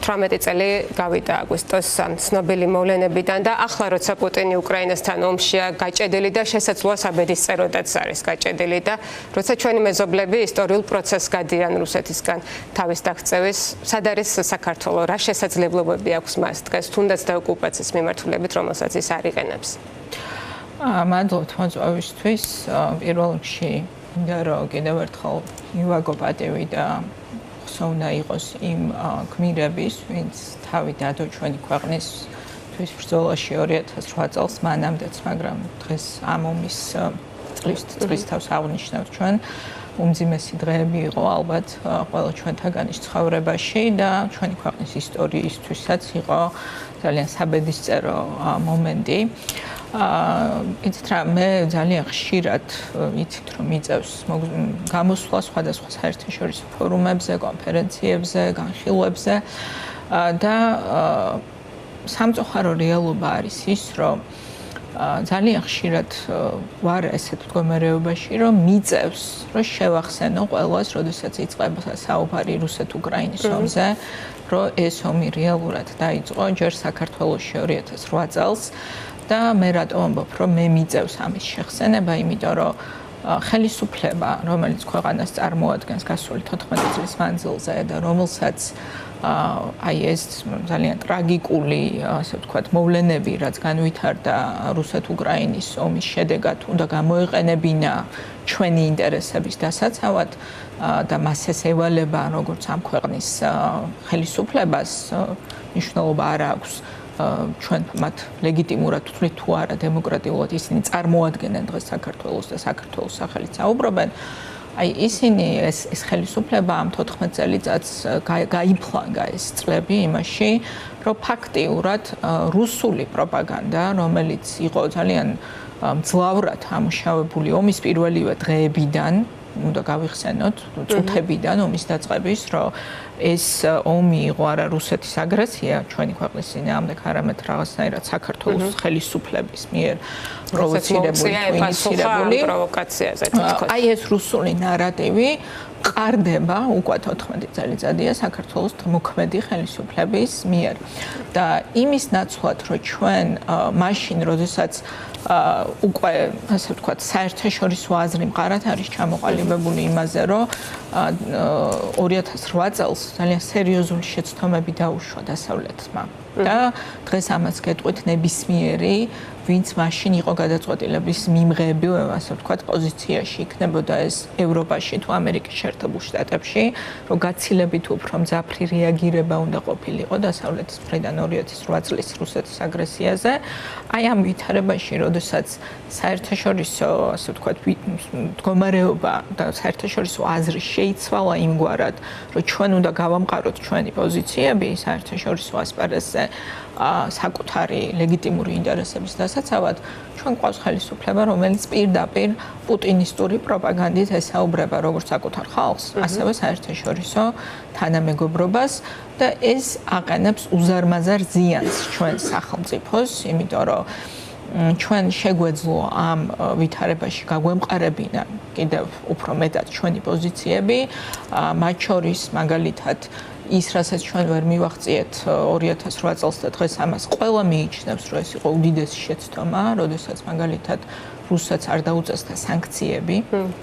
18 წელი გავიდა აგვისტოს ცნობილი მოვლენებიდან და ახლა როცა პუტინი უკრაინასთან ომშია გაჭედილი და შესაძლოა საბედისწეროდაც არის გაჭედილი და როცა ჩვენი მეზობლები ისტორიულ პროცესს გადიან რუსეთისგან თავის დაღწევის, სად არის საქართველო, რა შესაძლებლობები აქვს მას დღეს, თუნდაც დაოკუპაციის მიმართულებით, რომელსაც ის არ იყენებს? მადლობთ მოწვევისთვის. პირველ რიგში მინდა რომ კიდევ ერთხელ მივაგო პატივი და უნდა იყოს იმ გმირების, ვინც თავი დადო ჩვენი ქვეყნისთვის ბრძოლაში 2008 წელს მანამდეც, მაგრამ დღეს ამ ომის წლის თავს აღნიშნავთ ჩვენ. უმძიმესი დღეები იყო ალბათ ყველა ჩვენთაგანის ცხოვრებაში და ჩვენი ქვეყნის ისტორიისთვისაც იყო ძალიან საბედისწერო მომენტი. იცით რა, მე ძალიან ხშირად იცით რომ მიწევს გამოსვლა სხვადასხვა საერთაშორისო ფორუმებზე, კონფერენციებზე, განხილვებზე და სამწუხარო რეალობა არის ის, რომ ძალიან ხშირად ვარ ესეთ მდგომარეობაში, რომ მიწევს, რომ შევახსენო ყველას, როდესაც იწყება საუბარი რუსეთ-უკრაინის ომზე, რომ ეს ომი რეალურად დაიწყო ჯერ საქართველოში 2008 წელს და მე რატომ ამბობ, რომ მე მიწევს ამის შეხსენება, იმიტომ რომ ხელისუფლება, რომელიც ქვეყანას წარმოადგენს გასული 14 წლის მანძილზე და რომელსაც აი ეს ძალიან ტრაგიკული, ასე ვთქვათ, მოვლენები, რაც განვითარდა რუსეთ-უკრაინის ომის შედეგად, უნდა გამოეყენებინა ჩვენი ინტერესების დასაცავად და მას ეს ევალება როგორც ამ ქვეყნის ხელისუფლებას, მნიშვნელობა არ აქვს ჩვენ მათ ლეგიტიმურად თვლით თუ არა დემოკრატიულად ისინი წარმოადგენენ დღეს საქართველოს და საქართველოს სახელით საუბრობენ. აი ისინი ეს ხელისუფლება ამ 14 წელიწადს გაიფლანგა ეს წლები იმაში, რომ ფაქტიურად რუსული პროპაგანდა, რომელიც იყო ძალიან მძლავრად ამუშავებული ომის პირველივე დღეებიდან, უნდა გავიხსენოთ, წუთებიდან ომის დაწყების, რომ ეს ომი იყო არა რუსეთის აგრესია ჩვენი ქვეყნის წინააღმდეგ, არამედ რაღაცნაირად საქართველოს ხელისუფლების მიერ პროვოცირებული ინიციირებული პროვოკაციაზე თითქოს. აი ეს რუსული ნარატივი ყარდება უკვე 14 წელიწადია საქართველოს მოქმედი ხელისუფლების მიერ და იმის ნაცვლად, რომ ჩვენ მაშინ, როდესაც უკვე ასე ვთქვათ, საერთაშორისო აზრი მყარად არის ჩამოყალიბებული იმაზე, რომ 2008 წელს ძალიან სერიოზული შეცდომები დაუშვა დასავლეთმა და დღეს ამას გეტყვით ნებისმიერი, ვინც მაშინ იყო გადაწყვეტილების მიმღები, ასე ვთქვათ, პოზიციაში იქნებოდა ეს ევროპაში თუ ამერიკის შეერთებულ შტატებში, რომ გაცილებით უფრო მძაფრი რეაგირება უნდა ყოფილიყო დასავლეთის მხრიდან 2008 წლის რუსეთის აგრესიაზე. აი ამ ვითარებაში, როდესაც საერთაშორისო, ასე ვთქვათ, მდგომარეობა და საერთაშორისო აზრი შეიცვალა იმგვარად, რომ ჩვენ უნდა გავამყაროთ ჩვენი პოზიციები საერთაშორისო ასპარეზზე საკუთარი ლეგიტიმური ინტერესების დასაცავად, ჩვენ გვყავს ხელისუფლება, რომელიც პირდაპირ პუტინისტური პროპაგანდით ესაუბრება როგორც საკუთარ ხალხს, ასევე საერთაშორისო თანამეგობრობას და ეს აყენებს უზარმაზარ ზიანს ჩვენ სახელმწიფოს, იმიტომ რომ ჩვენ შეგვეძლო ამ ვითარებაში გაგვემყარებინა კიდევ უფრო მეტად ჩვენი პოზიციები, მათ შორის მაგალითად ის, რასაც ჩვენ ვერ მივაღწიეთ 2008 წელს და დღეს ამას ყველა მიიჩნევს, რომ ეს იყო უდიდესი შეცდომა, როდესაც მაგალითად რუსეთს არ დაუწესდა სანქციები.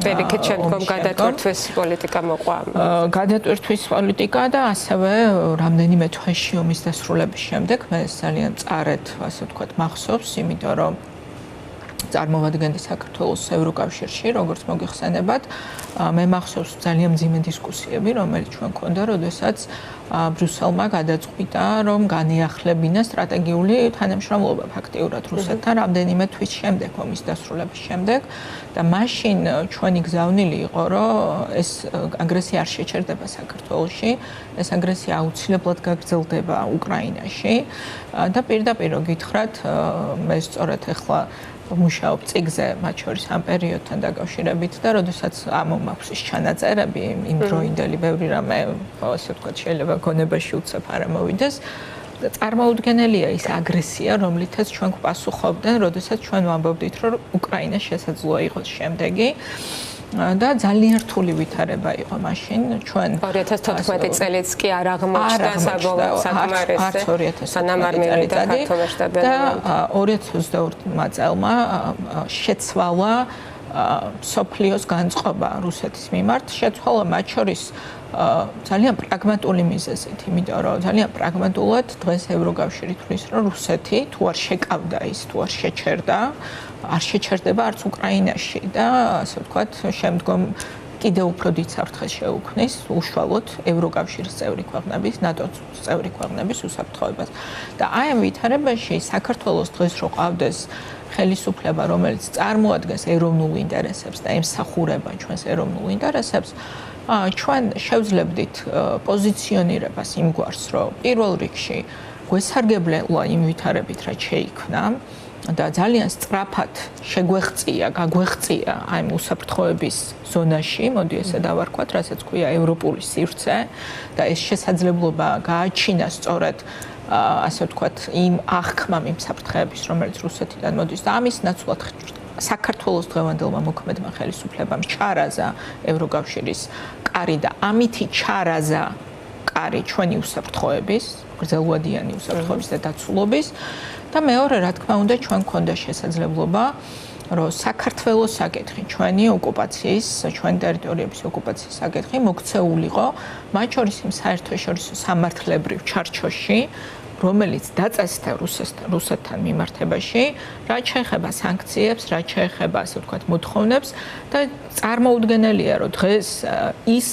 პირიქით შემდგომ გადატვირთვის პოლიტიკა მოყვა. გადატვირთვის პოლიტიკა და ასევე რამდენიმე თვეში ომის დასრულების შემდეგ მე ძალიან მწარედ, ასე ვთქვათ, მახსოვს, იმიტომ რომ წარმოვადგენდი საქართველოს ევროკავშირში, როგორც მოგეხსენებათ, მე მახსოვს ძალიან მძიმე დისკუსიები, რომელიც ჩვენ გქონდა, როდესაც ბრიუსელმა გადაწყვიტა, რომ განეახლებინა სტრატეგიული თანამშრომლობა ფაქტიურად რუსეთთან რამდენიმე თვის შემდეგ, ომის დასრულების შემდეგ და მაშინ ჩვენი გზავნილი იყო, რომ ეს აგრესია არ შეჩერდება საქართველოში, ეს აგრესია აუცილებლად გაგრძელდება უკრაინაში და პირდაპირ რო გითხრათ, მე სწორედ ახლა მუშაობ წიგზე, მათ შორის ამ პერიოდთან დაკავშირებით და როდესაც ამ აქვს ის ჩანაწერები, იმ დროინდელი ბევრი რამე, ასე ვთქვათ, შეიძლება გონებაში უცებ არ ამოვიდეს და წარმოუდგენელია ის აგრესია, რომლითაც ჩვენ გვპასუხობდნენ, როდესაც ჩვენ ვამბობდით, რომ უკრაინა შესაძლოა იყოს შემდეგი და ძალიან რთული ვითარება იყო მაშინ ჩვენ 2014 წელიც კი არ აღმოჩნდა საბოლოო საკმარისი სანამ არ მივიდა ქართულ მასშტაბებად და 2022 წელმა შეცვალა სოფლიოს განწყობა რუსეთის მიმართ შეცვალა მათ შორის ძალიან პრაგმატული მიზეზით, იმიტომ რომ ძალიან პრაგმატულად დღეს ევროკავშირი თვლის, რომ რუსეთი თუ არ შეკავდა ის, თუ არ შეჩერდა, არ შეჩერდება არც უკრაინაში და ასე ვთქვათ, შემდგომ კიდევ უფრო დიდ საფრთხეს შეუქმნის უშუალოდ ევროკავშირის წევრი ქვეყნების, ნატოს წევრი ქვეყნების უსაფრთხოებას. და აი ამ ვითარებაში საქართველოს დღეს რო ყავდეს ხელისუფლება, რომელიც წარმოადგენს ეროვნულ ინტერესებს და ემსახურება ჩვენს ეროვნულ ინტერესებს, ჩვენ შევძლებდით პოზიციონირებას იმგვარს, რომ პირველ რიგში გვესარგებლა იმ ვითარებით, რაც შეიქმნა და ძალიან სწრაფად შეგვეღწია, გაგვეღწია აი უსაფრთხოების ზონაში, მოდი ესე დავარქვათ, რასაც ქვია ევროპული სივრცე და ეს შესაძლებლობა გააჩინა სწორედ ასე ვთქვათ, იმ აღქმამ იმ საფრთხეების, რომელიც რუსეთიდან მოდის და ამის ნაცვლად საქართველოს დღევანდელმა მოქმედმა ხელისუფლებამ ჩარაზა ევროკავშირის კარი და ამითი ჩარაზა კარი ჩვენი უსაფრთხოების, გრძელვადიანი უსაფრთხოების და დაცულობის და მეორე, რა თქმა უნდა, ჩვენ გვქონდა შესაძლებლობა, რომ საქართველოს საკითხი, ჩვენი ოკუპაციის, ჩვენი ტერიტორიების ოკუპაციის საკითხი მოქცეულიყო მათ შორის იმ საერთაშორისო სამართლებრივ ჩარჩოში, რომელიც დაწესდა რუსეთთან მიმართებაში, რაც შეეხება სანქციებს, რაც შეეხება, ასე ვთქვათ, მოთხოვნებს და წარმოუდგენელია, რომ დღეს ის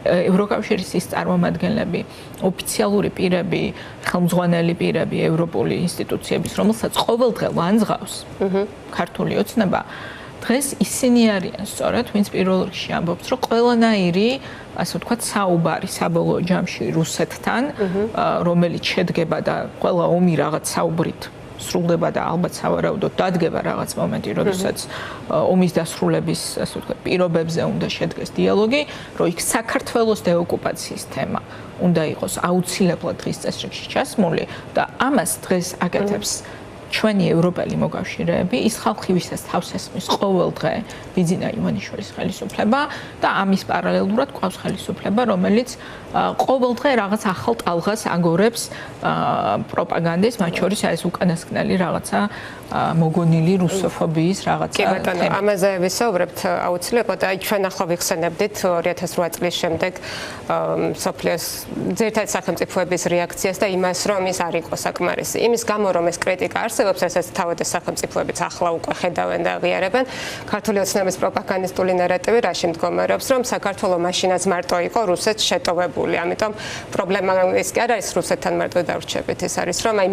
ევროკავშირის ის წარმომადგენლები, ოფიციალური პირები, ხელმძღვანელი პირები, ევროპული ინსტიტუციების, რომელსაც ყოველდღე ლანძღავს ქართული ოცნება, დღეს ისინი არიან სწორედ, ვინც პირველ რიგში ამბობს, რომ ყველანაირი ასე ვთქვათ, საუბარი საბოლოო ჯამში რუსეთთან, რომელიც შედგება და ყველა ომი რაღაც საუბრით სრულდება და ალბათ სავარაუდოდ დადგება რაღაც მომენტი, როდესაც ომის დასრულების, ასე ვთქვათ, პირობებზე უნდა შედგეს დიალოგი, რომ იქ საქართველოს დეოკუპაციის თემა უნდა იყოს აუცილებლად დღის წესრიგში ჩასმული და ამას დღეს აკეთებს ჩვენი ევროპელი მოკავშირეები, ის ხალხი, ვისაც თავს ესმის ყოველ დღე ბიძინა ივანიშვილის ხელისუფლება და ამის პარალელურად გვყავს ხელისუფლება, რომელიც ყოველ დღე რაღაც ახალ ტალღას აგორებს პროპაგანდის, მათ შორის ეს უკანასკნელი რაღაცა მოგონილი რუსოფობიის რაღაცა. კი ბატონო, ამაზე ვისაუბრებთ აუცილებლად. აი ჩვენ ახლა ვიხსენებდით 2008 წლის შემდეგ სოფლიოს ძირითადი სახელმწიფოების რეაქციას და იმას, რომ ის არ იყო საკმარისი. იმის გამო, რომ ეს კრიტიკა არსებობს, რასაც თავად ეს სახელმწიფოებიც ახლა უკვე ხედავენ და აღიარებენ, ქართული ოცნების პროპაგანდისტული ნარატივი რაში მდგომარეობს, რომ საქართველო მაშინაც მარტო იყო რუსეთს შეტოვებული. ამიტომ პრობლემა ის კი არ არის რუსეთთან მარტო დავრჩებით, ის არის, რომ აი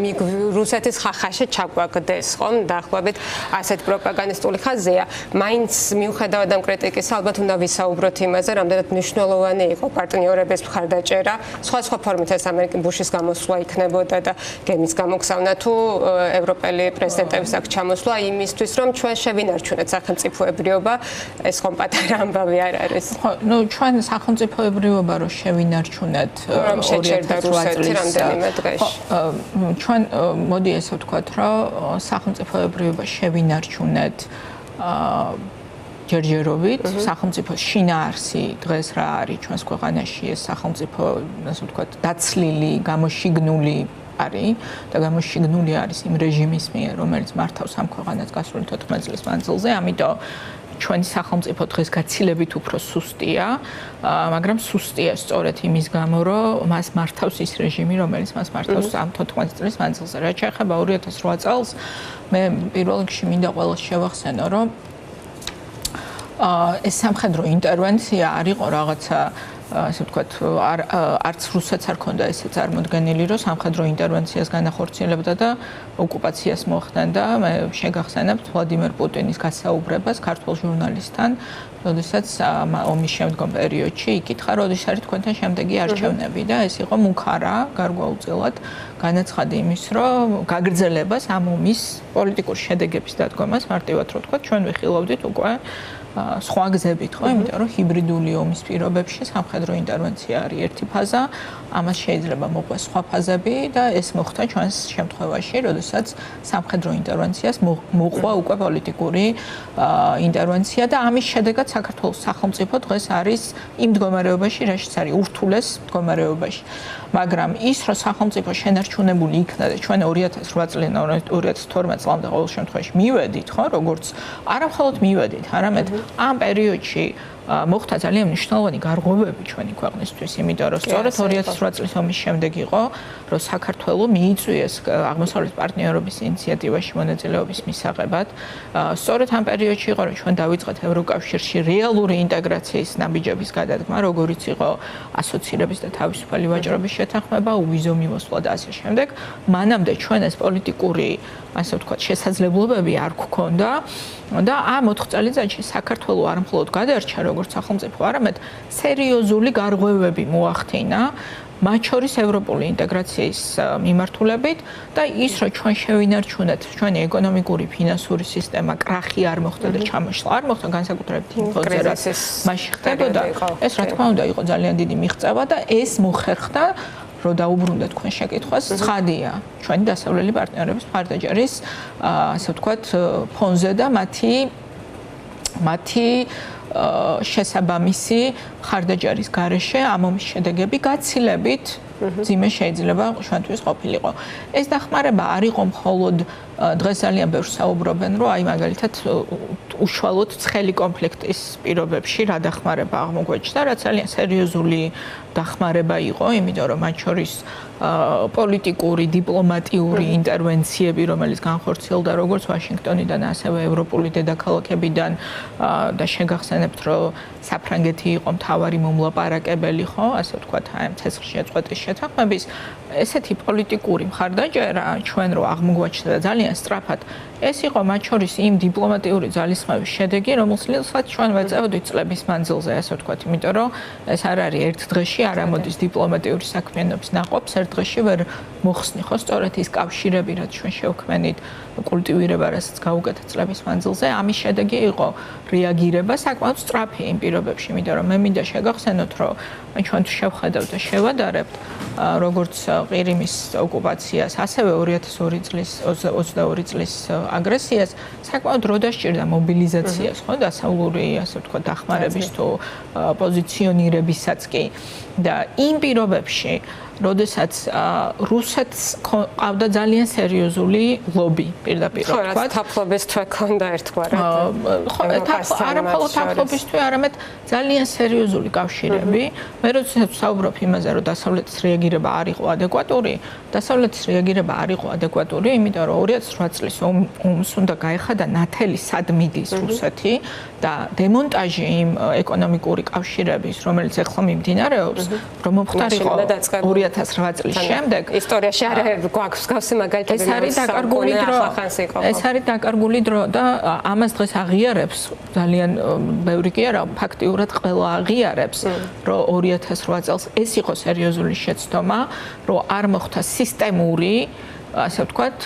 რუსეთის ხახაში ჩაგვაგდეს, ხო? დაახლოებით ასეთ პროპაგანდისტული ხაზია. მაინც მიუხედავად ამ კრიტიკის, ალბათ უნდა ვისაუბროთ იმაზე, რამდენად მნიშვნელოვანი იყო პარტნიორების მხარდაჭერა. სხვა ფორმით ეს ამერიკის ბუშის გამოსვლა იქნებოდა და გემის გამოგზავნა თუ ევროპელი პრეზიდენტების აქ ჩამოსვლა იმისთვის, რომ ჩვენ შევინარჩუნეთ სახელმწიფოებრიობა, ეს ხომ პატარა ამბავი არ არის. ხო, ჩვენ სახელმწიფოებრიობა რო შევინარჩუნეთ 2008 წლის რამდენიმე დღეში. ჩვენ მოდი ესე ვთქვათ, რომ სახელმწიფოებრიობა შევინარჩუნეთ ჯერჯერობით, სახელმწიფოს შინაარსი დღეს რა არის ჩვენს ქვეყანაში, ეს სახელმწიფო, ასე ვთქვათ, დაცლილი, გამოშიგნული არის და გამოშიგნული არის იმ რეჟიმის მიერ, რომელიც მართავს ამ ქვეყანას გასული 14 წლის მანძილზე, ამიტომ ჩვენი სახელმწიფო დღეს გაცილებით უფრო სუსტია, მაგრამ სუსტია სწორედ იმის გამო, რომ მას მართავს ის რეჟიმი, რომელიც მას მართავს ამ 14 წლის მანძილზე. რაც შეეხება 2008 წელს, მე პირველ რიგში მინდა ყველას შევახსენო, რომ ეს სამხედრო ინტერვენცია არ იყო რაღაცა ასე ვთქვათ, არც რუსეთს არ ქონდა ესე წარმოდგენილი, რომ სამხედრო ინტერვენციას განახორციელებდა და ოკუპაციას მოხდენდა. მე შეგახსენებთ ვლადიმერ პუტინის გასაუბრებას ქართულ ჟურნალისტთან, როდესაც ომის შემდგომ პერიოდში იკითხა, როდის არის თქვენთან შემდეგი არჩევნები და ეს იყო მუქარა, გარკვეულწილად განაცხადი იმის, რომ გაგრძელებას ამ ომის პოლიტიკური შედეგების დადგომას მარტივად რო ვთქვათ, ჩვენ ვიხილავდით უკვე სხვა გზებით, ხო? იმიტომ რომ ჰიბრიდული ომის პირობებში სამხედრო ინტერვენცია არის ერთი ფაზა, ამას შეიძლება მოყვეს სხვა ფაზები და ეს მოხდა ჩვენს შემთხვევაში, როდესაც სამხედრო ინტერვენციას მოყვა უკვე პოლიტიკური ინტერვენცია და ამის შედეგად საქართველოს სახელმწიფო დღეს არის იმ მდგომარეობაში, რაშიც არის ურთულეს მდგომარეობაში. მაგრამ ის რომ სახელმწიფო შენარჩუნებული იქნა და ჩვენ 2008 წლიდან 2012 წლამდე ყოველ შემთხვევაში მივედით, ხო, როგორც არამხოლოდ მივედით, არამედ ამ პერიოდში მოხდა ძალიან მნიშვნელოვანი გარღვევები ჩვენი ქვეყნისთვის, იმიტომ რომ სწორედ 2008 წლის ომის შემდეგ იყო, რომ საქართველოს მიიწვიეს აღმოსავლეთ პარტნიორობის ინიციატივაში მონაწილეობის მისაღებად. სწორედ ამ პერიოდში იყო, რომ ჩვენ დავიწყეთ ევროკავშირში რეალური ინტეგრაციის ნაბიჯების გადადგმა, როგორიც იყო ასოცირების და თავისუფალი ვაჭრობის შეთანხმება, უვიზო მიმოსვლა და ასე შემდეგ. მანამდე ჩვენ ეს პოლიტიკური, ასე ვთქვათ, შესაძლებლობები არ გქონდა და ამ 4 წელიწადში საქართველოს არ მხოლოდ გადარჩა როგორც სახელმწიფო, არამედ სერიოზული გარღვევები მოახდინა, მათ შორის ევროპული ინტეგრაციის მიმართულებით და ის, რომ ჩვენ შევინარჩუნეთ ჩვენი ეკონომიკური ფინანსური სისტემა, კრახი არ მოხდა და ჩამოშლა არ მოხდა, განსაკუთრებით იმ ფონზე, რაც მასში ხდებოდა. ეს რა თქმა უნდა იყო ძალიან დიდი მიღწევა და ეს მოხერხდა რომ დაუბრუნდეთ თქვენ შეკითხვას, ცხადია ჩვენი დასავლელი პარტნიორების მხარდაჭერის, ასე ვთქვათ, ფონზე და მათი შესაბამისი მხარდაჭერის გარეშე ამ ომის შედეგები გაცილებით ძიმე შეიძლება ჩვენთვის ყოფილიყო. ეს დახმარება არ იყო მხოლოდ დღეს ძალიან ბევრს საუბრობენ, რომ აი მაგალითად უშუალოდ ცხელი კონფლიქტის პირობებში რა დახმარება აღმოგვეჭდა, რაც ძალიან სერიოზული დახმარება იყო, იმიტომ რომ მათ შორის პოლიტიკური, დიპლომატიური ინტერვენციები, რომელიც განხორციელდა როგორც ვაშინგტონიდან, ასევე ევროპული დედაქალაქებიდან და შეგახსენებთ, რომ საფრანგეთი იყო მთავარი მომლაპარაკებელი, ხო, ასე ვთქვათ, აი ცეცხლშეწყვეტის შეთანხმების, ესეთი პოლიტიკური მხარდაჭერა ჩვენ რო აღმოგვაჩნდა და ძალიან სწრაფად ეს იყო მათ შორის იმ დიპლომატიური ძალისხმევის შედეგი, რომელსაც ჩვენ ვეწევდით წლების მანძილზე, ასე ვთქვათ, იმიტომ რომ ეს არ არის ერთ დღეში არ ამოდის დიპლომატიური საქმიანობის ნაყოფს, ერთ დღეში ვერ მოხსნი, ხო, სწორედ ის კავშირები, რაც ჩვენ შევქმნით, კულტივირება, რასაც გაუკეთეთ წლების მანძილზე, ამის შედეგი იყო რეაგირება საკმაოდ სწრაფი იმ პირობებში, იმიტომ რომ მე მინდა შეგახსენოთ, რომ ჩვენ თუ შევხედავთ და შევადარებთ, როგორც ყირიმის ოკუპაციას, ასევე 2022 წლის 22 წლის აგრესიას, საკმაოდ დრო დასჭირდა მობილიზაციას, ხო, დასავლური, ასე ვთქვათ, დახმარების თუ პოზიციონირებისაც კი და იმ პირობებში როდესაც რუსეთს ყავდა ძალიან სერიოზული ლობი პირდაპირ ვთქვათ. ხო, თაფლობის თვე ქონდა ერთგვარად. ხო, არა მხოლოდ თაფლობის თვე, არამედ ძალიან სერიოზული კავშირები. მე როდესაც საუბრობ იმაზე, რომ დასავლეთის რეაგირება არ იყო ადეკვატური, დასავლეთის რეაგირება არ იყო ადეკვატური, იმიტომ რომ 2008 წლის ომს უნდა გაეხადა ნათელი სად მიდის რუსეთი და დემონტაჟი იმ ეკონომიკური კავშირების, რომელიც ახლა მიმდინარეობს, რომ მომხდარიყო 2008 წლის შემდეგ ისტორიაში არ გვაქვს გავსი მაგალითები, ეს არის დაკარგული დრო. ეს არის დაკარგული დრო და ამას დღეს აღიარებს ძალიან ბევრი კი არა, ფაქტიურად ყველა აღიარებს, რომ 2008 წელს ეს იყო სერიოზული შეცდომა, რომ არ მოხდა სისტემური, ასე ვთქვათ,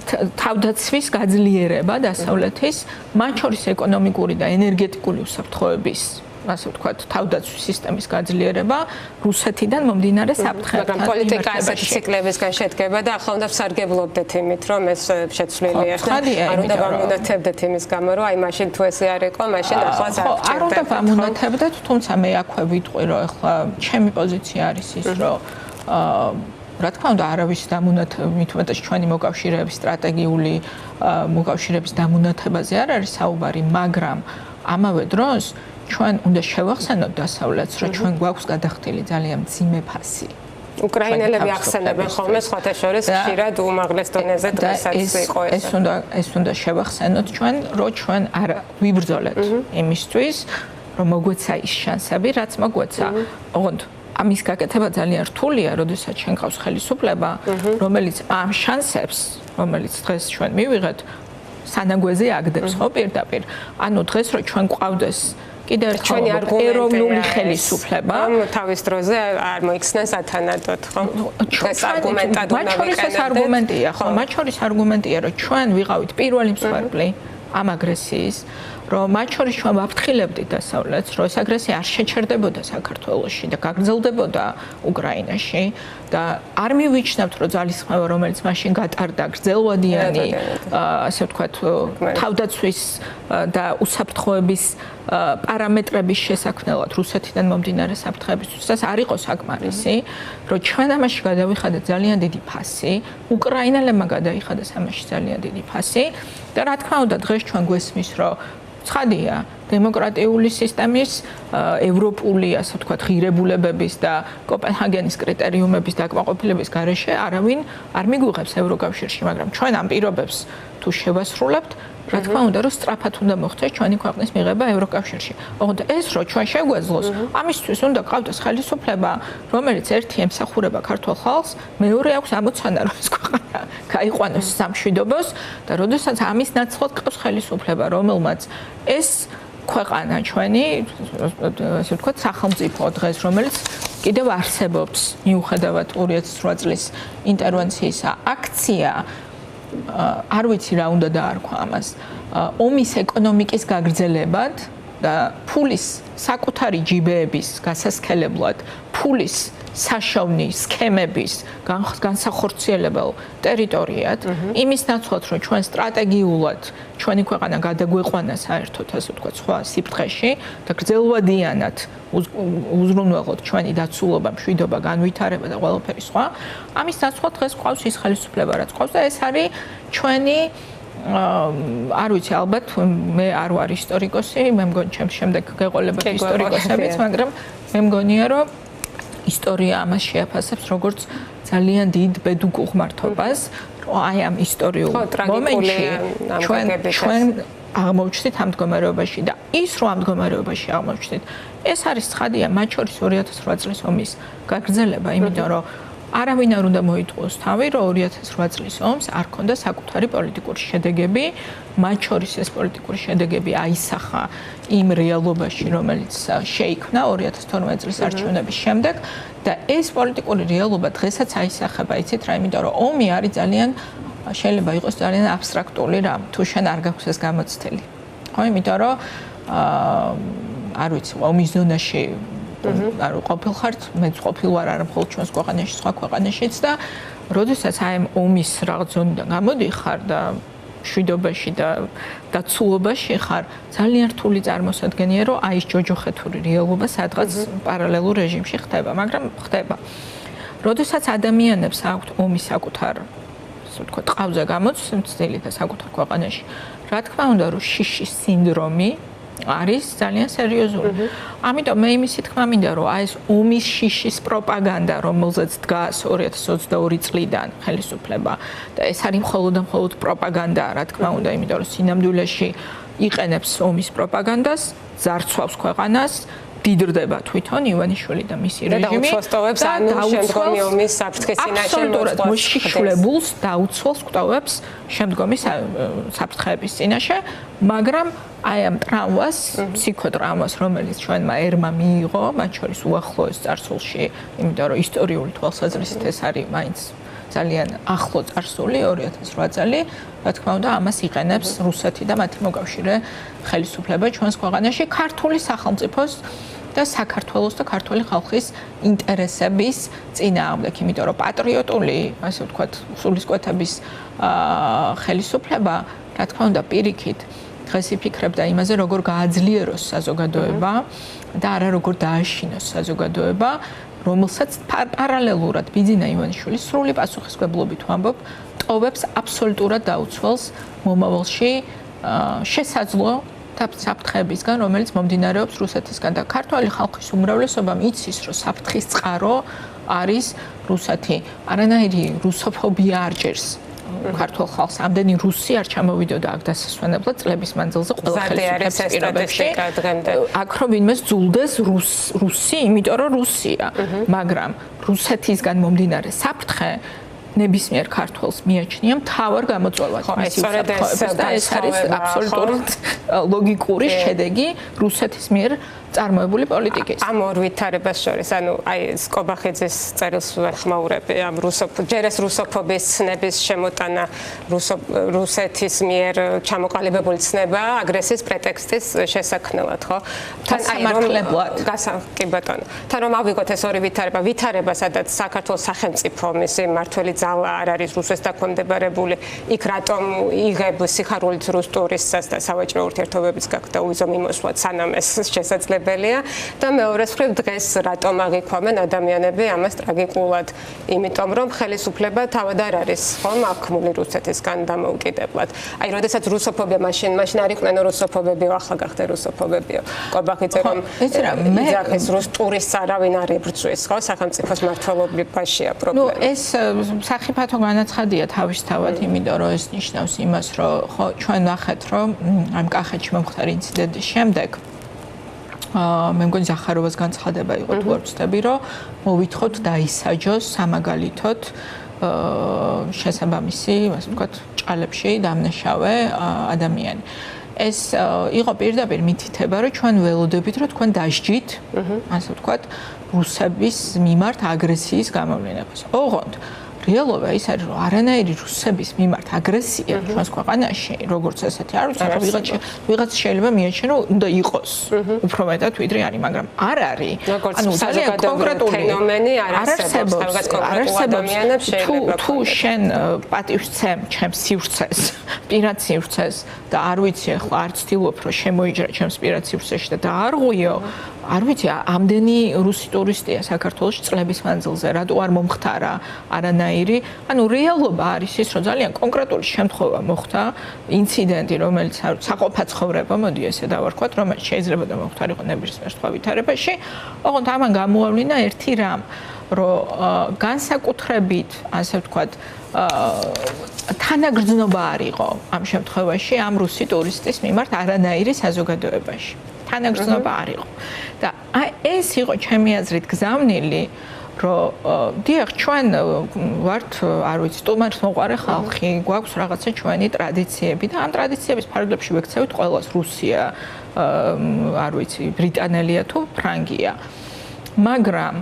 თავდაცვის გაძლიერება დასავლეთის, მათ შორის ეკონომიკური და ენერგეტიკული უსაფრთხოების, ასე ვთქვათ, თავდაცვის სისტემის გაძლიერება რუსეთიდან მომდინარე საფრთხეებთან. მაგრამ პოლიტიკა ასეთი ციკლებისგან შედგება და ახლა უნდა ვსარგებლობდეთ იმით, რომ ეს შეცვლილია ხა. არ უნდა ვამონათებდეთ იმის გამო, რომ აი მაშინ თუ ესე არ იყო, მაშინ ახლაც არ გჭირდება. არ უნდა ვამონათებდეთ, თუმცა მე აქვე ვიტყვი, რომ ახლა ჩემი პოზიცია არის ის, რომ რა თქმა უნდა, არავის მით უმეტეს ჩვენი მოკავშირეების სტრატეგიული მოკავშირეების დამონათებაზე არ არის საუბარი, მაგრამ ამავე დროს ჩვენ უნდა შევახსენოთ დასავლეთს, რომ ჩვენ გვაქვს გადახდილი ძალიან მძიმე ფასი. უკრაინელები ახსენებენ ხოლმე სხვათა შორის ხშირად უმაღლეს დონეზე დღესაც იყო ეს. ეს უნდა შევახსენოთ ჩვენ, რომ ჩვენ არ ვიბრძოლეთ იმისთვის, რომ მოგვეცა ის შანსები, რაც მოგვეცა. ოღონდ ამის გაკეთება ძალიან რთულია, როდესაც ჩვენ ყავს ხელისუფლება, რომელიც ამ შანსებს, რომელიც დღეს ჩვენ მივიღეთ, სანაგვეზე აგდებს, ხო, პირდაპირ. ანუ დღეს რო ჩვენ ყავდეს კიდევ ერთხელ ეროვნული ხელისუფლება, თავის დროზე არ მოიხსნეს ათანადოდ, ხო? ეს არგუმენტად უნდა ვიყენებდეთ. მათ შორის არგუმენტია, ხო? მათ შორის არგუმენტია, რომ ჩვენ ვიყავით პირველი მსხვერპლი ამ აგრესიის, რომ მათ შორის ჩვენ ვაფრთხილებდით დასავლეთს, რომ ეს აგრესია არ შეჩერდებოდა საქართველოში და გაგრძელდებოდა უკრაინაში და არ მივიჩნევთ, რომ ძალისხმევა, რომელიც მაშინ გატარდა გრძელვადიანი, ასე ვთქვათ, თავდაცვის და უსაფრთხოების პარამეტრების შესაქმნელად რუსეთიდან მომდინარე საფრთხეებისთვის არ იყო საკმარისი, რომ ჩვენ ამაში გადავიხადეთ ძალიან დიდი ფასი, უკრაინელებმა გადაიხადეს ამაში ძალიან დიდი ფასი და რა თქმა უნდა დღეს ჩვენ გვესმის, რომ ცხადია, დემოკრატიული სისტემის, ევროპული, ასე ვთქვათ, ღირებულებების და კოპენჰაგენის კრიტერიუმების დაკმაყოფილების გარეშე არავინ არ მიგვიღებს ევროკავშირში, მაგრამ ჩვენ ამ პირობებს თუ შევასრულებთ, რა თქმა უნდა, რომ სწრაფად უნდა მოხდეს ჩვენი ქვეყნის მიღება ევროკავშირში. ოღონდ ეს რო ჩვენ შეგვეძლოს, ამისთვის უნდა გყავდეს ხელისუფლება, რომელიც ერთი ემსახურება ქართულ ხალხს, მეორე აქვს ამოცანა, რომ ეს ქვეყანა გაიყვანოს სამშვიდობოს და როდესაც ამის ნაცვლად ყავს ხელისუფლება, რომელმაც ეს ქვეყანა ჩვენი, ასე ვთქვათ, სახელმწიფო დღეს, რომელიც კიდევ არსებობს, მიუხედავად 2008 წლის ინტერვენციისა, აქცია არ ვიცი რა უნდა დაარქვა ამას. ომის ეკონომიკის გაგრძელებად და ფულის საკუთარი ჯიბეების გასასქელებლად, ფულის საშოვნი სქემების განსახორციელებელ ტერიტორიად, იმის ნაცვლად, რომ ჩვენ სტრატეგიულად ჩვენი ქვეყანა გადაგვეყვანა საერთოდ, ასე ვთქვათ, სხვა სიფრთხეში და გრძელვადიანად უზრუნველყოთ ჩვენი დაცულობა, მშვიდობა, განვითარება და ყველაფერი სხვა, ამის ნაცვლად დღეს ყავს ის ხელისუფლება, რაც ყავს და ეს არის ჩვენი არ ვიცი, ალბათ მე არ ვარ ისტორიკოსი, მე მგონი ჩემს შემდეგ გეყოლებათ ისტორიკოსებიც, მაგრამ მე მგონია, რომ ისტორია ამას შეაფასებს როგორც ძალიან დიდ ბედუგ უღმართობას, რომ აი ამ ისტორიულ მომენტში ჩვენ აღმოჩნდით ამ მდგომარეობაში და ის რომ ამ მდგომარეობაში აღმოჩნდით, ეს არის ცხადია, მათ შორის 2008 წლის ომის გაგრძელება, იმიტომ რომ არავინ არ უნდა მოიტყუოს თავი, რომ 2008 წლის ომს არ ქონდა საკუთარი პოლიტიკური შედეგები, მათ შორის ეს პოლიტიკური შედეგები აისახა იმ რეალობაში, რომელიც შეიქმნა 2012 წლის არჩევნების შემდეგ და ეს პოლიტიკური რეალობა დღესაც აისახება, იცით რა, იმიტომ რომ ომი არის ძალიან შეიძლება იყოს ძალიან აბსტრაქტული რამ, თუ შენ არ გაქვს ეს გამოცდილი. ხო, იმიტომ რომ არ ვიცი, ომის ზონაში არ ყოფილხართ, მეც ყოფილ ვარ არა მხოლოდ ჩვენს ქვეყანაში, სხვა ქვეყანაშიც და როდესაც აი ამ ომის რაღაც ზონიდან გამოდიხარ და მშვიდობაში და დაცულობაში ხარ, ძალიან რთული წარმოსადგენია, რომ აი ეს ჯოჯოხეთური რეალობა სადღაც პარალელურ რეჟიმში ხდება, მაგრამ ხდება. როდესაც ადამიანებს აქვთ ომის საკუთარ, ასე ვთქვათ, ყავზე გამოცდილი და საკუთარ ქვეყანაში, რა თქმა უნდა, რომ შიშის სინდრომი არის ძალიან სერიოზული. ამიტომ მე იმისი თქმა მინდა, რომ აი ეს ომის შიშის პროპაგანდა, რომელზეც დგას 2022 წლიდან ხელისუფლება და ეს არის მხოლოდ და მხოლოდ პროპაგანდა, რა თქმა უნდა, იმიტომ რომ სინამდვილეში იყენებს ომის პროპაგანდას, ძარცვავს ქვეყანას, დიდრდება თვითონ ივანიშვილი და მისი რეჟიმი და დაუცვავს ანუ შემდგომი ომის საფრთხის წინაშე მოშიშვლებულს დაუცვავს კვდავებს შემდგომი საფრთხეების წინაშე, მაგრამ აი ამ ტრამვას, ფსიქოტრამვას, რომელიც ჩვენმა ერმა მიიღო, მათ შორის უახლოეს წარსულში, იმიტომ რომ ისტორიული თვალსაზრისით ეს არის მაინც ძალიან ახლო წარსული 2008 წელი, რა თქმა უნდა, ამას იყენებს რუსეთი და მათი მოკავშირე ხელისუფლება ჩვენს ქვეყანაში ქართული სახელმწიფოს და საქართველოს და ქართული ხალხის ინტერესების წინააღმდეგ, იმიტომ რომ პატრიოტული, ასე ვთქვათ, სულისკვეთების ხელისუფლება, რა თქმა უნდა, პირიქით დღეს იფიქრებდა იმაზე, როგორ გააძლიეროს საზოგადოება და არა როგორ დააშინოს საზოგადოება, რომელსაც პარალელურად ბიძინა ივანიშვილი სრული პასუხისმგებლობით ვამბობ, ტოვებს აბსოლუტურად დაუცველს მომავალში შესაძლო საფრთხეებისგან, რომელიც მომდინარეობს რუსეთისგან და ქართული ხალხის უმრავლესობამ იცის, რომ საფრთხის წყარო არის რუსეთი. არანაირი რუსოფობია არ ჭერს ქართულ ხალხს. ამდენი რუსი არ ჩამოვიდოდა აქ დასასვენებლად წლების მანძილზე ყველა ხელისუფლების პირობებში. აქ რომ ვინმეს ძულდეს რუსი, იმიტომ რომ რუსია, მაგრამ რუსეთისგან მომდინარე საფრთხე ნებისმიერ ქართველს მიაჩნია მთავარ გამოწვევად. ეს არის აბსოლუტურად ლოგიკური შედეგი რუსეთის მიერ წარმოებული პოლიტიკის. ამ ორ ვითარებას შორის, ანუ აი სკობახიძის წერილს ვეხმაურები ამ ჯერეს რუსოფობის ცნების შემოტანა რუსეთის მიერ ჩამოყალიბებული ცნება აგრესიის პრეტექსტის შესაქმნელად, ხო? თან აი რომ კი ბატონო. თან რომ ავიღოთ ეს ორი ვითარება, სადაც საქართველოს სახელმწიფო მისი მმართველი ძალა არ არის რუსეთს დაქვემდებარებული, იქ რატომ იღებს სიხარულით რუს ტურისტსაც და სავაჭრო ურთიერთობების გაკეთა უვიზო მიმოსვლა სანამ ეს შესაძლებელია და მეორეს მხრივ დღეს რატომ აღიქვამენ ადამიანები ამას ტრაგიკულად, იმიტომ რომ ხელისუფლება თავად არ არის ხომ აქმული რუსეთისგან დამოუკიდებლად. აი, როდესაც რუსოფობია მაშინ არ იყვნენ რუსოფობებიო, ახლა გახდა რუსოფობებიო. კობახიძე რომ იძახის რუს ტურისტს არავინ არ ებრძვის, ხო? სახელმწიფოს მმართველობაშია პრობლემა. ეს სახიფათო განაცხადია თავისთავად, იმიტომ რომ ეს ნიშნავს იმას, რომ ხო ჩვენ ნახეთ, რომ ამ კახეთში მომხდარ ინციდენტის შემდეგ მე მგონი ზახაროვას განცხადება იყო თუ არ ვცდები, რომ მოვითხოვთ დაისაჯოს სამაგალითოდ შესაბამისი, ასე ვთქვათ, ჭალებში დამნაშავე ადამიანი. ეს იყო პირდაპირ მითითება, რომ ჩვენ ველოდებით, რომ თქვენ დასჯით, ასე ვთქვათ, რუსების მიმართ აგრესიის გამოვლენებას. ოღონდ რეალობა ის არის, რომ არანაირი რუსების მიმართ აგრესია ჩვენს ქვეყანაში, როგორც ესეთი არ ვიცი, ვიღაც შეიძლება მიაჩნია, რომ უნდა იყოს უფრო მეტად ვიდრე არის, მაგრამ არ არის. ანუ ძალიან კონკრეტული ფენომენი არ არსებობს, ადამიანებს შეიძლება თუ შენ პატივცემ ჩემს სივრცეს, პირად სივრცეს და არ ვიცი, ახლა არ ცდილობ, რომ შემოიჯრა ჩემს პირად სივრცეში და დაარღვიო, არ ვიცი, ამდენი რუსი ტურისტია საქართველოში წლების მანძილზე, რატო არ მომხდარა არანაირი? ანუ რეალობა არის ის, რომ ძალიან კონკრეტული შემთხვევა მოხდა, ინციდენტი, რომელიც საყოფაცხოვრებო, მოდი ესე დავარქვათ, რომელიც შეიძლება და მომხდარიყო ნებისმიერ სხვა ვითარებაში. ოღონდ ამან გამოავლინა ერთი რამ, რომ განსაკუთრებით, ასე ვთქვათ, თანაგრძნობა არ იყო ამ შემთხვევაში ამ რუსი ტურისტის მიმართ არანაირი საზოგადოებაში. თანაგრძნობა არ იყო. და ეს იყო ჩემი აზრით გზავნილი, რომ დიახ, ჩვენ ვართ, არ ვიცი, სტუმარს მოყარე ხალხი, გვაქვს რაღაცა ჩვენი ტრადიციები და ამ ტრადიციების ფარგლებში ვექცევით ყველას რუსია, არ ვიცი, ბრიტანელია თუ ფრანგია. მაგრამ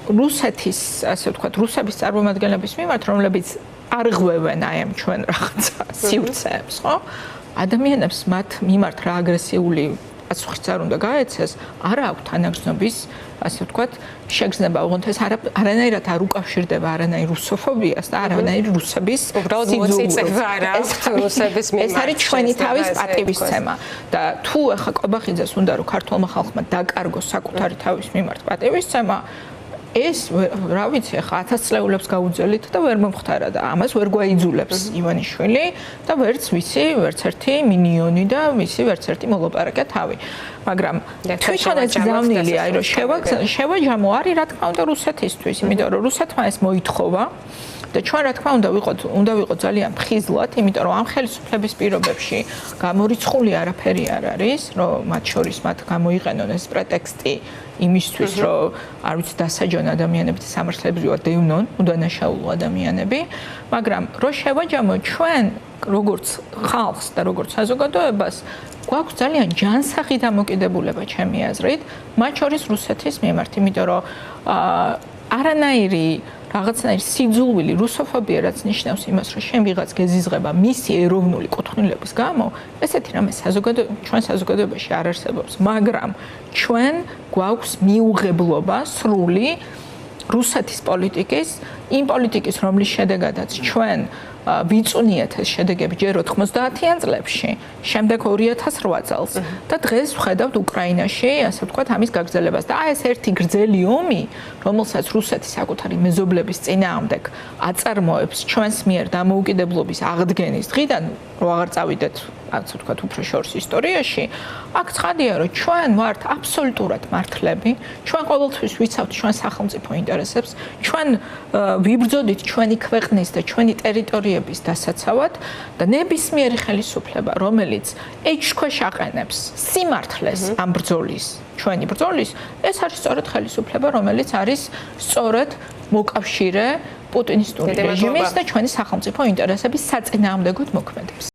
რუსეთის, ასე ვთქვათ, რუსების წარმომადგენლების მიმართ, რომლებიც არღვევენ აი ამ ჩვენ რაღაცა სივრცეებს, ხო? ადამიანებს მათ მიმართ რა აგრესიული პასუხიც არ უნდა გაეცეს, არ აქვს თანაგრძნობის, ასე ვთქვათ, შეგრძნება, ოღონდ ეს არანაირად არ უკავშირდება არანაირ რუსოფობიას და არანაირ რუსების უბრალოდ მოწიწება არ აქვს რუსების მიმართ. ეს არის ჩვენი თავის პატივისცემა და თუ ახლა კობახიძეს უნდა რომ ქართულმა ხალხმა დაკარგოს საკუთარი თავის მიმართ პატივისცემა, ეს რა ვიცი, ახლა 1000 წლეულებს გაუძველით და ვერ მომხდარა და ამას ვერ გვაიძულებს ივანიშვილი და ვერც ვიცი, ვერც ერთი მინიონი და ვიცი, ვერც ერთი მოლაპარაკე თავი. მაგრამ თვითონ ეს გზავნილი აი რომ შევაჯამო არის რა თქმა უნდა რუსეთისთვის, იმიტომ რომ რუსეთმა ეს მოითხოვა და ჩვენ რა თქმა უნდა ვიყოთ ძალიან მხიზლად, იმიტომ რომ ამ ხელისუფლების პირობებში გამორიცხული არაფერი არ არის, რომ მათ შორის მათ გამოიყენონ ეს პრეტექსტი იმისთვის, რომ არ ვიცი, დასაჯონ ადამიანები და სამართლებრივად დევნონ უდანაშაულო ადამიანები, მაგრამ რო შევაჯამო ჩვენ როგორც ხალხს და როგორც საზოგადოებას გვაქვს ძალიან ჯანსაღი დამოკიდებულება ჩემი აზრით, მათ შორის რუსეთის მიმართ, იმიტომ რომ არანაირი რაღაცნაირი სიძულვილი რუსოფობია რაც ნიშნავს იმას, რომ შენ ვიღაც გეზიზღება მისი ეროვნული კუთვნილების გამო, ესეთი რამე ჩვენ საზოგადოებაში არ არსებობს, მაგრამ ჩვენ გვაქვს მიუღებლობა სრული რუსეთის პოლიტიკის, იმ პოლიტიკის, რომლის შედეგადაც ჩვენ ვიწუნიეთ ეს შედეგები ჯერ 90-იან წლებში, შემდეგ 2008 წელს და დღეს ვხედავთ უკრაინაში, ასე ვთქვათ, ამის გაგრძელებას და ეს ერთი გრძელი ომი, რომელსაც რუსეთი საკუთარი მეზობლების წინააღმდეგ აწარმოებს ჩვენს მიერ დამოუკიდებლობის აღდგენის დღიდან, რომ აღარ წავიდეთ, ასე ვთქვათ, უფრო შორს ისტორიაში, აქ ცხადია, რომ ჩვენ ვართ აბსოლუტურად მართლები, ჩვენ ყოველთვის ვიცავთ ჩვენ სახელმწიფო ინტერესებს, ჩვენ ვიბრძოდით ჩვენი ქვეყნის და ჩვენი ტერიტორიების დასაცავად და ნებისმიერი ხელისუფლება, რომელიც ეჭვქვეშ აყენებს სიმართლეს ამ ბრძოლის, ჩვენი ბრძოლის, ეს არის სწორედ ხელისუფლება, რომელიც არის სწორედ მოკავშირე პუტინისტური რეჟიმის და ჩვენი სახელმწიფო ინტერესების საწინააღმდეგოდ მოქმედებს.